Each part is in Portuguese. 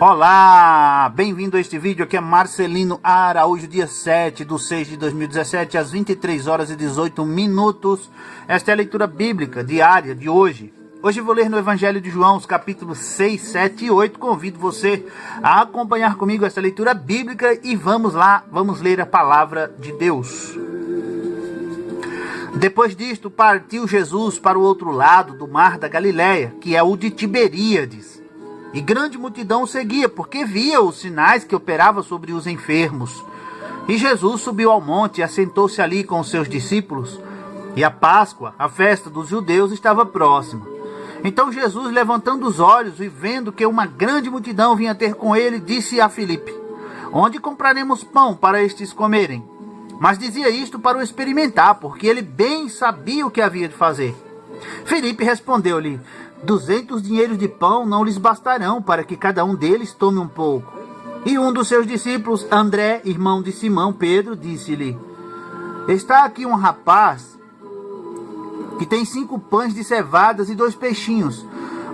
Olá, bem-vindo a este vídeo. Aqui é Marcelino Araújo, dia 7/6/2017, às 23 horas e 18 minutos. Esta é a leitura bíblica diária de hoje. Hoje vou ler no Evangelho de João, os capítulos 6, 7 e 8. Convido você a acompanhar comigo esta leitura bíblica e vamos lá, vamos ler a palavra de Deus. Depois disto, partiu Jesus para o outro lado do mar da Galileia, que é o de Tiberíades. E grande multidão o seguia, porque via os sinais que operava sobre os enfermos. E Jesus subiu ao monte e assentou-se ali com os seus discípulos. E a Páscoa, a festa dos judeus, estava próxima. Então Jesus, levantando os olhos e vendo que uma grande multidão vinha ter com ele, disse a Filipe: onde compraremos pão para estes comerem? Mas dizia isto para o experimentar, porque ele bem sabia o que havia de fazer. Filipe respondeu-lhe: 200 dinheiros de pão não lhes bastarão para que cada um deles tome um pouco. E um dos seus discípulos, André, irmão de Simão Pedro, disse-lhe: está aqui um rapaz que tem 5 pães de cevadas e 2 peixinhos.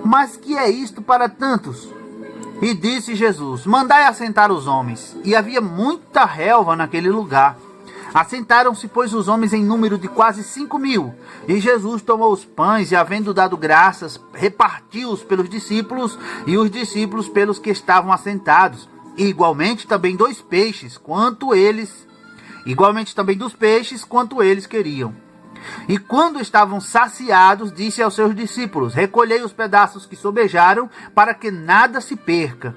Mas que é isto para tantos? E disse Jesus: mandai assentar os homens. E havia muita relva naquele lugar. Assentaram-se, pois, os homens em número de quase 5.000. E Jesus tomou os pães e, havendo dado graças, repartiu-os pelos discípulos e os discípulos pelos que estavam assentados. E igualmente também dos peixes, quanto eles queriam. E quando estavam saciados, disse aos seus discípulos: recolhei os pedaços que sobejaram, para que nada se perca.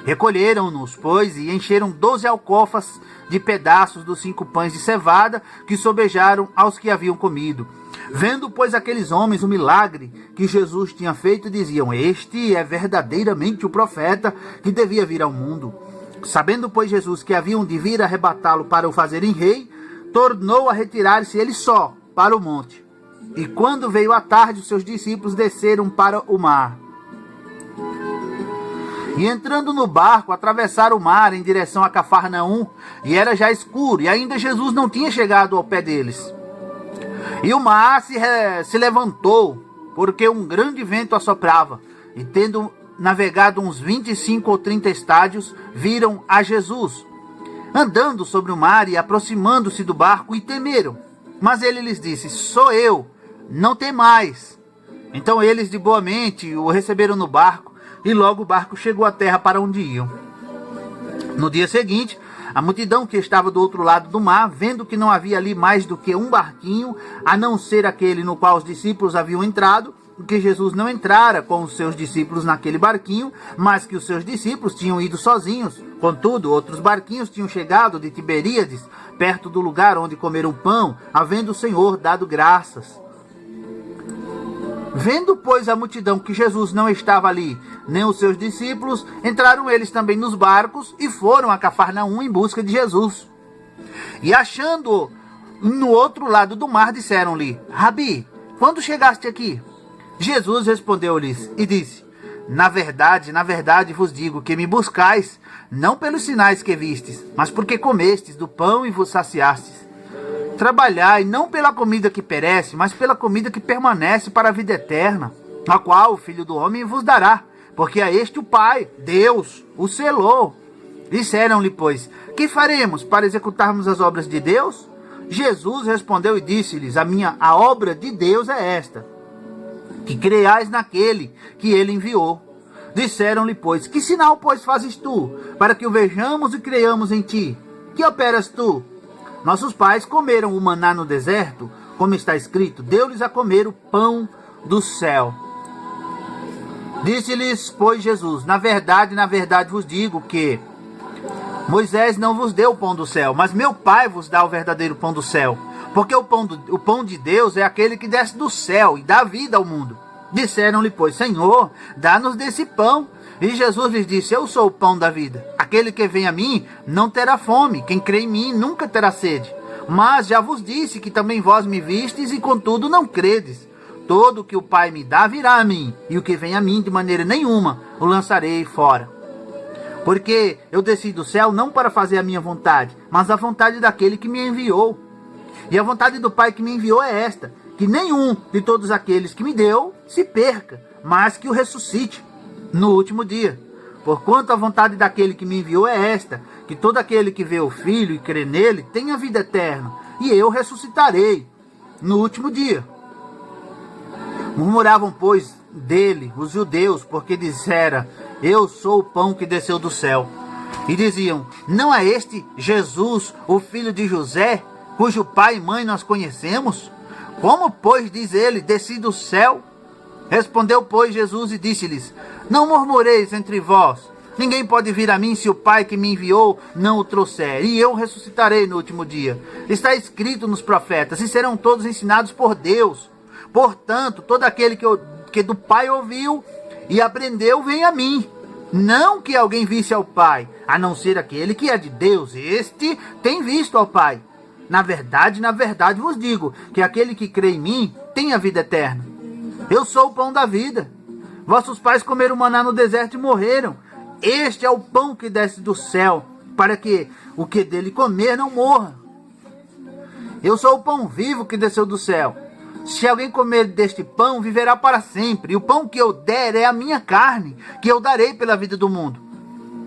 Recolheram-nos, pois, e encheram 12 alcofas de pedaços dos 5 pães de cevada que sobejaram aos que haviam comido. Vendo, pois, aqueles homens o milagre que Jesus tinha feito, diziam: este é verdadeiramente o profeta que devia vir ao mundo. Sabendo, pois, Jesus que haviam de vir arrebatá-lo para o fazerem rei, tornou a retirar-se ele só para o monte. E quando veio a tarde, os seus discípulos desceram para o mar. E entrando no barco, atravessaram o mar em direção a Cafarnaum, e era já escuro, e ainda Jesus não tinha chegado ao pé deles. E o mar se levantou, porque um grande vento assoprava, e tendo navegado uns 25 ou 30 estádios, viram a Jesus, andando sobre o mar e aproximando-se do barco, e temeram. Mas ele lhes disse: sou eu, não temais. Então eles de boa mente o receberam no barco, e logo o barco chegou à terra para onde iam. No dia seguinte, a multidão que estava do outro lado do mar, vendo que não havia ali mais do que um barquinho, a não ser aquele no qual os discípulos haviam entrado, porque Jesus não entrara com os seus discípulos naquele barquinho, mas que os seus discípulos tinham ido sozinhos. Contudo, outros barquinhos tinham chegado de Tiberíades, perto do lugar onde comeram pão, havendo o Senhor dado graças. Vendo, pois, a multidão que Jesus não estava ali, nem os seus discípulos, entraram eles também nos barcos e foram a Cafarnaum em busca de Jesus. E achando-o no outro lado do mar, disseram-lhe: Rabi, quando chegaste aqui? Jesus respondeu-lhes e disse: na verdade vos digo que me buscais, não pelos sinais que vistes, mas porque comestes do pão e vos saciastes. Trabalhai não pela comida que perece, mas pela comida que permanece para a vida eterna, a qual o Filho do Homem vos dará, porque a este o Pai, Deus, o selou. Disseram-lhe, pois: que faremos para executarmos as obras de Deus? Jesus respondeu e disse-lhes: a obra de Deus é esta, que creais naquele que ele enviou. Disseram-lhe, pois: que sinal, pois, fazes tu, para que o vejamos e creiamos em ti? Que operas tu? Nossos pais comeram o maná no deserto, como está escrito: deu-lhes a comer o pão do céu. Disse-lhes, pois, Jesus: na verdade vos digo que Moisés não vos deu o pão do céu, mas meu Pai vos dá o verdadeiro pão do céu. Porque o pão de Deus é aquele que desce do céu e dá vida ao mundo. Disseram-lhe, pois: Senhor, dá-nos desse pão. E Jesus lhes disse: eu sou o pão da vida. Aquele que vem a mim não terá fome, quem crê em mim nunca terá sede. Mas já vos disse que também vós me vistes e contudo não credes. Todo o que o Pai me dá virá a mim, e o que vem a mim de maneira nenhuma o lançarei fora. Porque eu desci do céu não para fazer a minha vontade, mas a vontade daquele que me enviou. E a vontade do Pai que me enviou é esta: que nenhum de todos aqueles que me deu se perca, mas que o ressuscite no último dia. porquanto a vontade daquele que me enviou é esta, que todo aquele que vê o Filho e crê nele tenha vida eterna, e eu ressuscitarei no último dia. Murmuravam, pois, dele os judeus, porque dissera: eu sou o pão que desceu do céu. E diziam: não é este Jesus, o filho de José, cujo pai e mãe nós conhecemos? Como, pois, diz ele, desci do céu? Respondeu, pois, Jesus e disse-lhes: não murmureis entre vós. Ninguém pode vir a mim se o Pai que me enviou não o trouxer, e eu ressuscitarei no último dia. Está escrito nos profetas, e serão todos ensinados por Deus. Portanto, todo aquele que do Pai ouviu e aprendeu, vem a mim. Não que alguém visse ao Pai, a não ser aquele que é de Deus. Este tem visto ao Pai. Na verdade vos digo, que aquele que crê em mim tem a vida eterna. Eu sou o pão da vida. Vossos pais comeram maná no deserto e morreram. Este é o pão que desce do céu, para que o que dele comer não morra. Eu sou o pão vivo que desceu do céu. Se alguém comer deste pão, viverá para sempre. E o pão que eu der é a minha carne, que eu darei pela vida do mundo.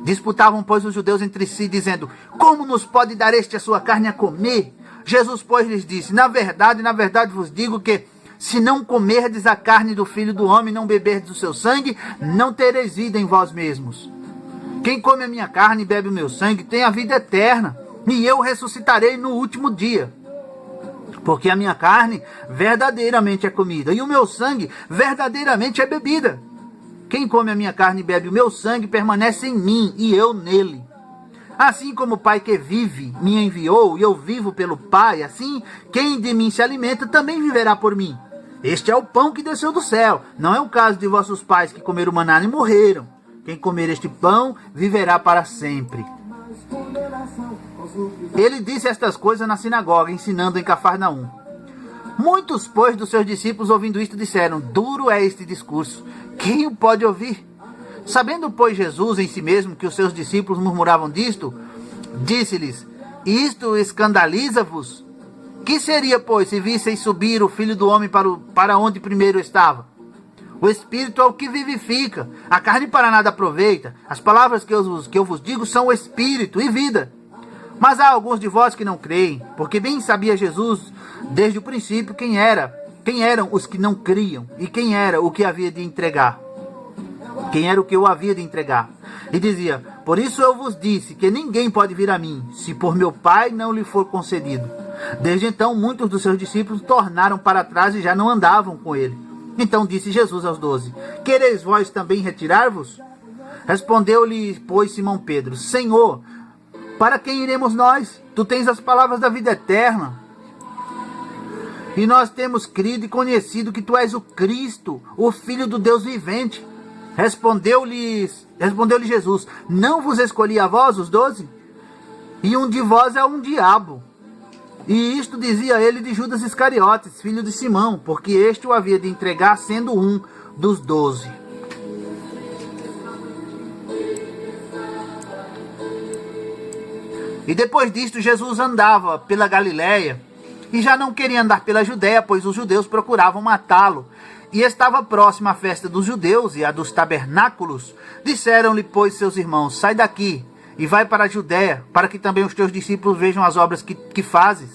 Disputavam, pois, os judeus entre si, dizendo: como nos pode dar este a sua carne a comer? Jesus, pois, lhes disse: na verdade vos digo que, se não comerdes a carne do Filho do Homem e não beberdes o seu sangue, não tereis vida em vós mesmos. Quem come a minha carne e bebe o meu sangue tem a vida eterna, e eu ressuscitarei no último dia. Porque a minha carne verdadeiramente é comida, e o meu sangue verdadeiramente é bebida. Quem come a minha carne e bebe o meu sangue permanece em mim, e eu nele. Assim como o Pai que vive me enviou, e eu vivo pelo Pai, assim quem de mim se alimenta também viverá por mim. Este é o pão que desceu do céu. Não é o caso de vossos pais que comeram maná e morreram. Quem comer este pão viverá para sempre. Ele disse estas coisas na sinagoga, ensinando em Cafarnaum. Muitos, pois, dos seus discípulos, ouvindo isto, disseram: duro é este discurso, quem o pode ouvir? Sabendo, pois, Jesus em si mesmo que os seus discípulos murmuravam disto, disse-lhes: isto escandaliza-vos? Que seria, pois, se visseis subir o Filho do Homem para onde primeiro estava? O Espírito é o que vivifica, a carne para nada aproveita. As palavras que eu vos digo são Espírito e vida. Mas há alguns de vós que não creem, porque bem sabia Jesus desde o princípio quem eram os que não criam, e quem era o que havia de entregar. Quem era o que eu havia de entregar. E dizia: por isso eu vos disse que ninguém pode vir a mim, se por meu Pai não lhe for concedido. Desde então, muitos dos seus discípulos tornaram para trás e já não andavam com ele. Então disse Jesus aos 12: quereis vós também retirar-vos? Respondeu-lhe, pois, Simão Pedro: Senhor, para quem iremos nós? Tu tens as palavras da vida eterna. E nós temos crido e conhecido que tu és o Cristo, o Filho do Deus vivente. Respondeu-lhe Jesus: não vos escolhi a vós, os 12? E um de vós é um diabo. E isto dizia ele de Judas Iscariotes, filho de Simão, porque este o havia de entregar, sendo um dos 12. E depois disto, Jesus andava pela Galiléia, e já não queria andar pela Judéia, pois os judeus procuravam matá-lo. E estava próxima a festa dos judeus e a dos tabernáculos. Disseram-lhe, pois, seus irmãos: sai daqui e vai para a Judéia, para que também os teus discípulos vejam as obras que fazes.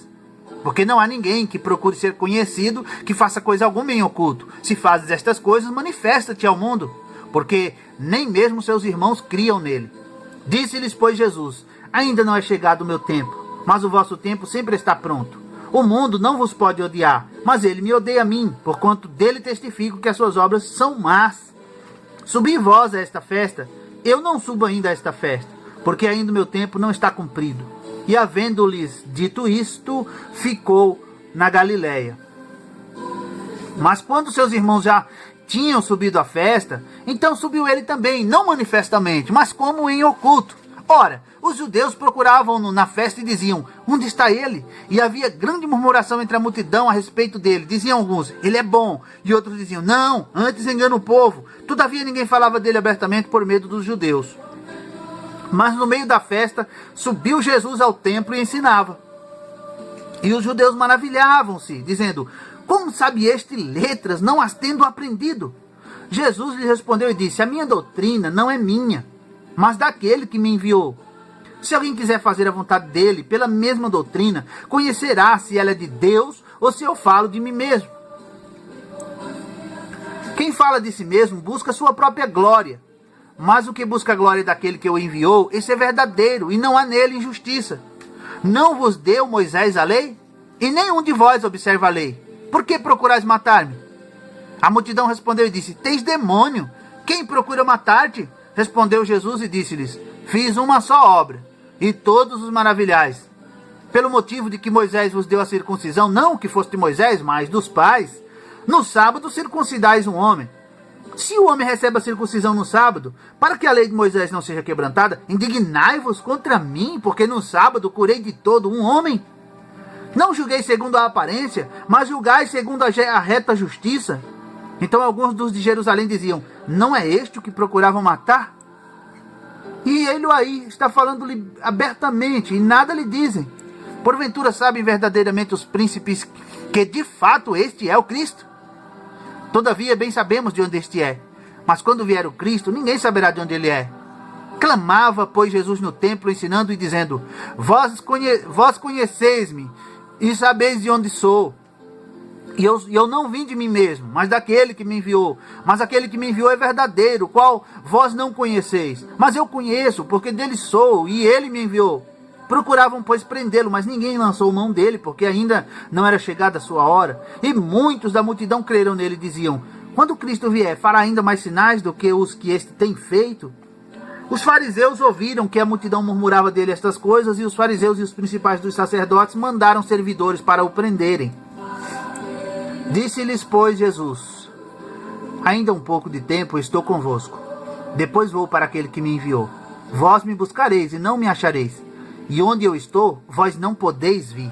Porque não há ninguém que procure ser conhecido, que faça coisa alguma em oculto. Se fazes estas coisas, manifesta-te ao mundo, porque nem mesmo seus irmãos criam nele. Disse-lhes, pois, Jesus: ainda não é chegado o meu tempo, mas o vosso tempo sempre está pronto. O mundo não vos pode odiar, mas ele me odeia a mim, porquanto dele testifico que as suas obras são más. Subi vós a esta festa? Eu não subo ainda a esta festa, porque ainda o meu tempo não está cumprido. E havendo-lhes dito isto, ficou na Galiléia. Mas quando seus irmãos já tinham subido à festa, então subiu ele também, não manifestamente, mas como em oculto. Ora, os judeus procuravam-no na festa e diziam: onde está ele? E havia grande murmuração entre a multidão a respeito dele. Diziam alguns: ele é bom. E outros diziam: não, antes engana o povo. Todavia ninguém falava dele abertamente por medo dos judeus. Mas no meio da festa, subiu Jesus ao templo e ensinava. E os judeus maravilhavam-se, dizendo: como sabe este letras, não as tendo aprendido? Jesus lhe respondeu e disse: a minha doutrina não é minha, mas daquele que me enviou. Se alguém quiser fazer a vontade dele, pela mesma doutrina, conhecerá se ela é de Deus ou se eu falo de mim mesmo. Quem fala de si mesmo busca sua própria glória, mas o que busca a glória daquele que o enviou, esse é verdadeiro, e não há nele injustiça. Não vos deu Moisés a lei? E nenhum de vós observa a lei. Por que procurais matar-me? A multidão respondeu e disse: Tens demônio? Quem procura matar-te? Respondeu Jesus e disse-lhes: Fiz uma só obra, e todos os maravilhais. Pelo motivo de que Moisés vos deu a circuncisão, não que fosse de Moisés, mas dos pais, no sábado circuncidais um homem. Se o homem recebe a circuncisão no sábado, para que a lei de Moisés não seja quebrantada, indignai-vos contra mim, porque no sábado curei de todo um homem. Não julguei segundo a aparência, mas julgai segundo a reta justiça. Então alguns dos de Jerusalém diziam: Não é este o que procuravam matar? E ele aí está falando-lhe abertamente, e nada lhe dizem. Porventura sabem verdadeiramente os príncipes que de fato este é o Cristo? Todavia bem sabemos de onde este é. Mas quando vier o Cristo, ninguém saberá de onde ele é. Clamava, pois, Jesus no templo, ensinando e dizendo: Vós conheceis-me, e sabeis de onde sou. E eu não vim de mim mesmo, mas daquele que me enviou. Mas aquele que me enviou é verdadeiro, o qual vós não conheceis. Mas eu conheço, porque dele sou, e ele me enviou. Procuravam, pois, prendê-lo, mas ninguém lançou mão dele, porque ainda não era chegada a sua hora. E muitos da multidão creram nele e diziam: Quando Cristo vier, fará ainda mais sinais do que os que este tem feito? Os fariseus ouviram que a multidão murmurava dele estas coisas, e os fariseus e os principais dos sacerdotes mandaram servidores para o prenderem. Disse-lhes, pois, Jesus: Ainda um pouco de tempo estou convosco. Depois vou para aquele que me enviou. Vós me buscareis e não me achareis. E onde eu estou, vós não podeis vir.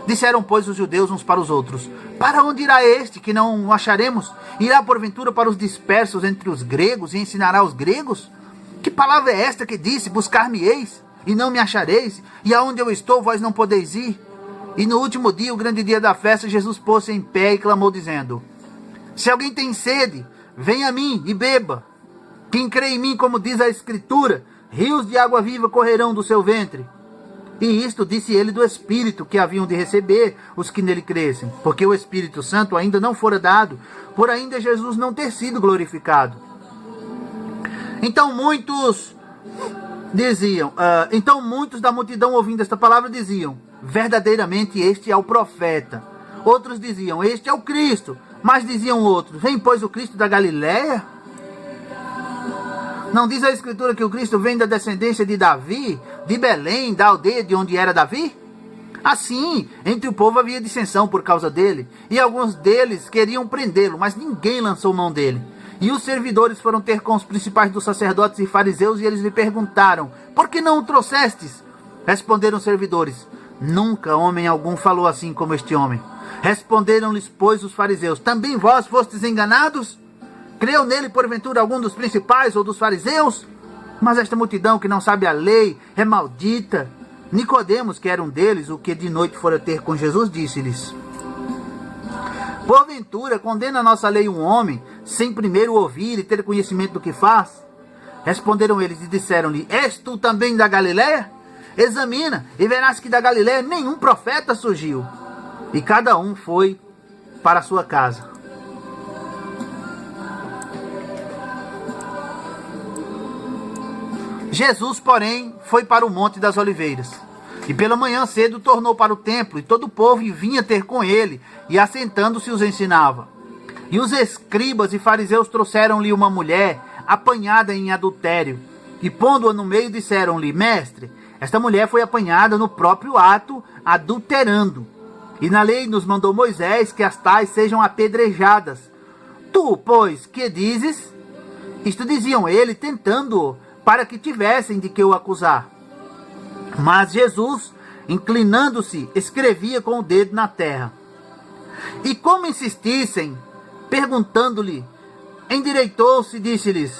Disseram, pois, os judeus uns para os outros: Para onde irá este que não o acharemos? Irá porventura para os dispersos entre os gregos e ensinará os gregos? Que palavra é esta que disse: Buscar-me-eis e não me achareis? E aonde eu estou, vós não podeis ir? E no último dia, o grande dia da festa, Jesus pôs-se em pé e clamou dizendo: Se alguém tem sede, venha a mim e beba. Quem crê em mim, como diz a Escritura, rios de água viva correrão do seu ventre. E isto disse ele do Espírito que haviam de receber os que nele crescem, porque o Espírito Santo ainda não fora dado, por ainda Jesus não ter sido glorificado. Então muitos da multidão, ouvindo esta palavra, diziam: Verdadeiramente este é o profeta. Outros diziam: Este é o Cristo. Mas diziam outros: Vem, pois, o Cristo da Galiléia? Não diz a Escritura que o Cristo vem da descendência de Davi, de Belém, da aldeia de onde era Davi? Assim, entre o povo havia dissensão por causa dele, e alguns deles queriam prendê-lo, mas ninguém lançou mão dele. E os servidores foram ter com os principais dos sacerdotes e fariseus, e eles lhe perguntaram: Por que não o trouxestes? Responderam os servidores: Nunca homem algum falou assim como este homem. Responderam-lhes, pois, os fariseus: Também vós fostes enganados? Creu nele, porventura, algum dos principais ou dos fariseus? Mas esta multidão que não sabe a lei é maldita. Nicodemos, que era um deles, o que de noite fora ter com Jesus, disse-lhes: Porventura, condena a nossa lei um homem, sem primeiro ouvir e ter conhecimento do que faz? Responderam eles e disseram-lhe: És tu também da Galiléia? Examina, e verás que da Galiléia nenhum profeta surgiu. E cada um foi para a sua casa. Jesus, porém, foi para o Monte das Oliveiras. E pela manhã cedo tornou para o templo, e todo o povo vinha ter com ele, e assentando-se os ensinava. E os escribas e fariseus trouxeram-lhe uma mulher apanhada em adultério, e pondo-a no meio disseram-lhe: Mestre, esta mulher foi apanhada no próprio ato, adulterando. E na lei nos mandou Moisés que as tais sejam apedrejadas. Tu, pois, que dizes? Isto diziam ele, tentando-o, para que tivessem de que o acusar. Mas Jesus, inclinando-se, escrevia com o dedo na terra. E como insistissem, perguntando-lhe, endireitou-se e disse-lhes: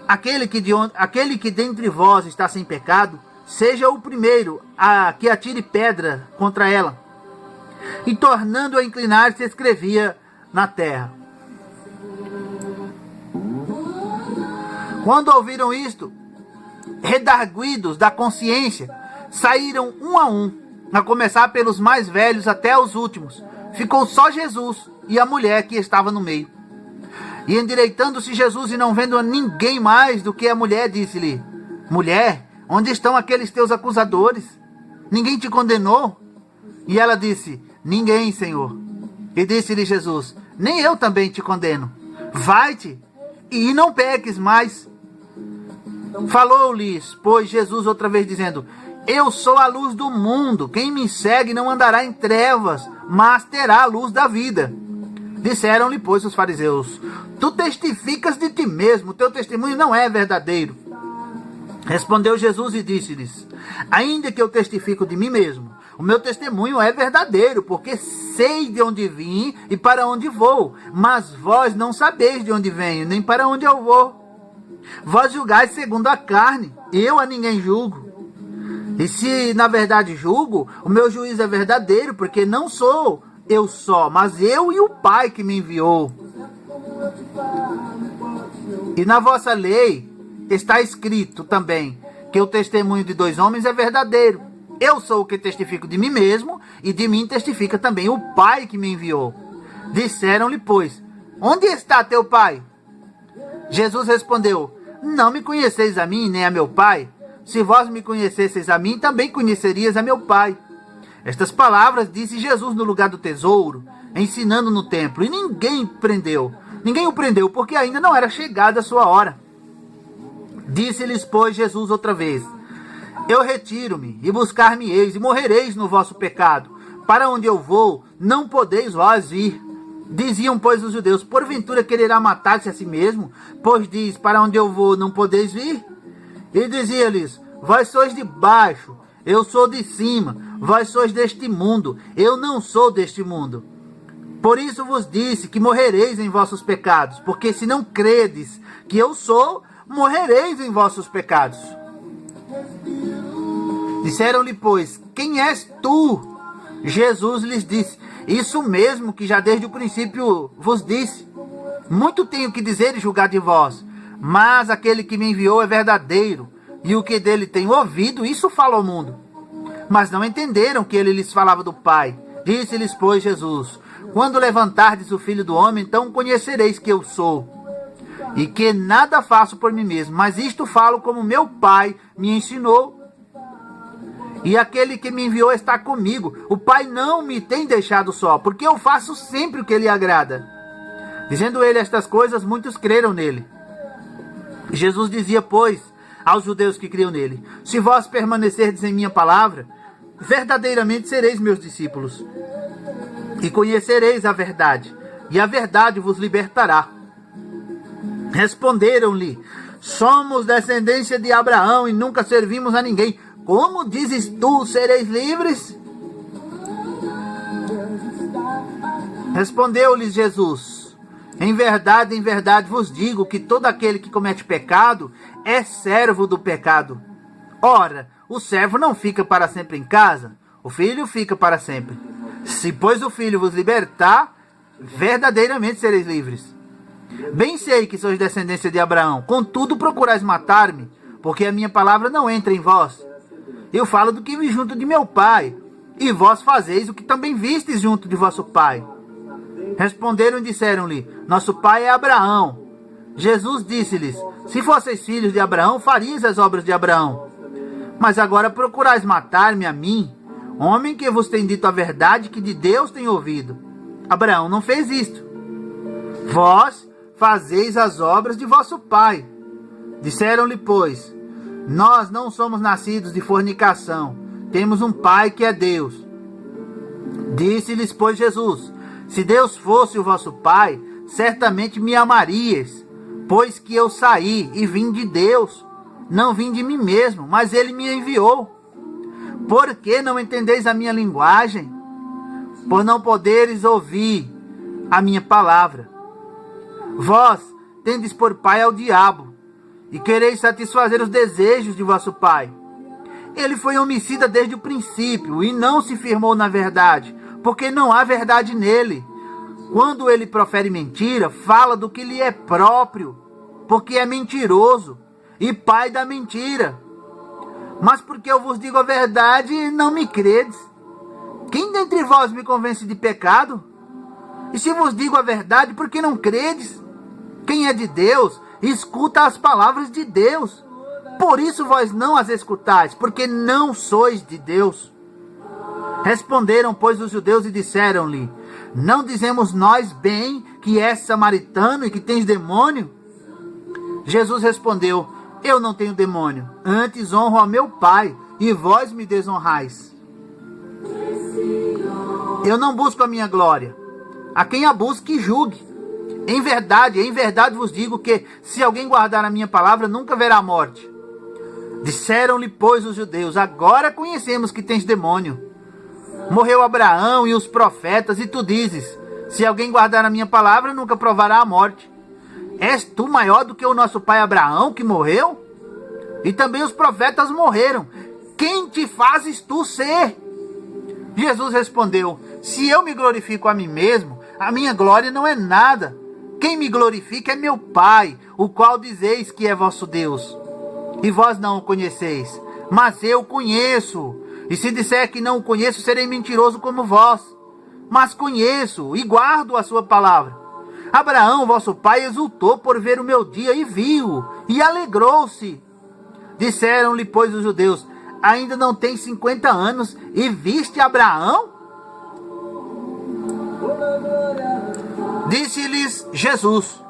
Aquele que dentre vós está sem pecado, seja o primeiro a que atire pedra contra ela. E tornando a inclinar-se, escrevia na terra. Quando ouviram isto, redarguidos da consciência, saíram um a um, a começar pelos mais velhos até os últimos. Ficou só Jesus e a mulher que estava no meio. E endireitando-se Jesus e não vendo a ninguém mais do que a mulher, disse-lhe: Mulher, onde estão aqueles teus acusadores? Ninguém te condenou? E ela disse: Ninguém, Senhor. E disse-lhe Jesus: Nem eu também te condeno. Vai-te e não peques mais. Falou-lhes, pois, Jesus outra vez, dizendo: Eu sou a luz do mundo. Quem me segue não andará em trevas, mas terá a luz da vida. Disseram-lhe, pois, os fariseus: Tu testificas de ti mesmo, teu testemunho não é verdadeiro. Respondeu Jesus e disse-lhes: Ainda que eu testifico de mim mesmo, o meu testemunho é verdadeiro, porque sei de onde vim e para onde vou. Mas vós não sabeis de onde venho, nem para onde eu vou. Vós julgais segundo a carne, eu a ninguém julgo. E se na verdade julgo, o meu juízo é verdadeiro, porque não sou eu só, mas eu e o Pai que me enviou. E na vossa lei está escrito também que o testemunho de 2 homens é verdadeiro. Eu sou o que testifico de mim mesmo, e de mim testifica também o Pai que me enviou. Disseram-lhe, pois: Onde está teu Pai? Jesus respondeu: Não me conheceis a mim, nem a meu Pai. Se vós me conhecesseis a mim, também conhecerias a meu Pai. Estas palavras disse Jesus no lugar do tesouro, ensinando no templo, e ninguém o prendeu, porque ainda não era chegada a sua hora. Disse-lhes, pois, Jesus outra vez: Eu retiro-me, e buscar-me-eis, e morrereis no vosso pecado. Para onde eu vou, não podeis vós ir. Diziam, pois, os judeus: Porventura quererá matar-se a si mesmo? Pois diz: Para onde eu vou, não podeis vir? E dizia-lhes: Vós sois de baixo, eu sou de cima. Vós sois deste mundo, eu não sou deste mundo. Por isso vos disse que morrereis em vossos pecados, porque se não credes que eu sou, morrereis em vossos pecados. Disseram-lhe, pois: Quem és tu? Jesus lhes disse: Isso mesmo que já desde o princípio vos disse. Muito tenho que dizer e julgar de vós, mas aquele que me enviou é verdadeiro, e o que dele tenho ouvido, isso fala ao mundo. Mas não entenderam que ele lhes falava do Pai. Disse-lhes, pois, Jesus: Quando levantardes o Filho do Homem, então conhecereis que eu sou, e que nada faço por mim mesmo, mas isto falo como meu Pai me ensinou. E aquele que me enviou está comigo. O Pai não me tem deixado só, porque eu faço sempre o que lhe agrada. Dizendo ele estas coisas, muitos creram nele. Jesus dizia, pois, aos judeus que criam nele: Se vós permanecerdes em minha palavra, verdadeiramente sereis meus discípulos, e conhecereis a verdade, e a verdade vos libertará. Responderam-lhe: Somos descendência de Abraão e nunca servimos a ninguém. Como dizes tu, sereis livres? Respondeu-lhes Jesus: em verdade vos digo que todo aquele que comete pecado é servo do pecado. Ora, o servo não fica para sempre em casa, o filho fica para sempre. Se, pois, o filho vos libertar, verdadeiramente sereis livres. Bem sei que sois descendência de Abraão, contudo procurais matar-me, porque a minha palavra não entra em vós. Eu falo do que vi junto de meu pai, e vós fazeis o que também vistes junto de vosso pai. Responderam e disseram-lhe: Nosso pai é Abraão. Jesus disse-lhes: Se fosseis filhos de Abraão, farias as obras de Abraão. Mas agora procurais matar-me a mim, homem que vos tem dito a verdade que de Deus tem ouvido. Abraão não fez isto. Vós fazeis as obras de vosso pai. Disseram-lhe, pois: Nós não somos nascidos de fornicação, temos um pai que é Deus. Disse-lhes, pois, Jesus: Se Deus fosse o vosso pai, certamente me amaríeis, pois que eu saí e vim de Deus. Não vim de mim mesmo, mas ele me enviou. Por que não entendeis a minha linguagem? Por não poderes ouvir a minha palavra. Vós tendes por pai ao diabo, e quereis satisfazer os desejos de vosso pai. Ele foi homicida desde o princípio, e não se firmou na verdade, porque não há verdade nele. Quando ele profere mentira, fala do que lhe é próprio, porque é mentiroso, e pai da mentira. Mas porque eu vos digo a verdade, não me credes. Quem dentre vós me convence de pecado? E se vos digo a verdade, por que não credes? Quem é de Deus, escuta as palavras de Deus. Por isso vós não as escutais, porque não sois de Deus. Responderam, pois, os judeus e disseram-lhe: não dizemos nós bem que és samaritano e que tens demônio? Jesus respondeu: eu não tenho demônio, antes honro a meu Pai, e vós me desonrais. Eu não busco a minha glória. A quem a busque, julgue. Em verdade vos digo que, se alguém guardar a minha palavra, nunca verá a morte. Disseram-lhe, pois, os judeus: agora conhecemos que tens demônio. Morreu Abraão e os profetas, e tu dizes: se alguém guardar a minha palavra, nunca provará a morte. És tu maior do que o nosso pai Abraão, que morreu? E também os profetas morreram. Quem te fazes tu ser? Jesus respondeu: se eu me glorifico a mim mesmo, a minha glória não é nada. Quem me glorifica é meu Pai, o qual dizeis que é vosso Deus. E vós não o conheceis, mas eu o conheço. E se disser que não o conheço, serei mentiroso como vós. Mas conheço e guardo a sua palavra. Abraão, vosso pai, exultou por ver o meu dia e viu, e alegrou-se. Disseram-lhe, pois, os judeus: ainda não tens 50 anos e viste Abraão? Disse-lhes Jesus: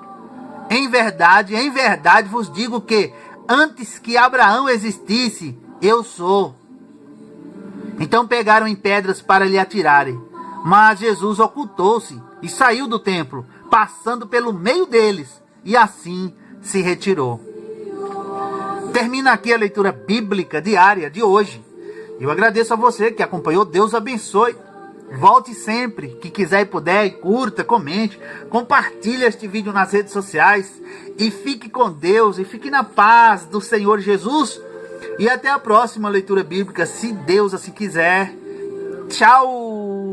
em verdade vos digo que, antes que Abraão existisse, eu sou. Então pegaram em pedras para lhe atirarem. Mas Jesus ocultou-se e saiu do templo, passando pelo meio deles, e assim se retirou. Termina aqui a leitura bíblica diária de hoje. Eu agradeço a você que acompanhou. Deus abençoe. Volte sempre que quiser e puder, curta, comente, compartilhe este vídeo nas redes sociais, e fique com Deus e fique na paz do Senhor Jesus. E até a próxima leitura bíblica, se Deus assim quiser. Tchau!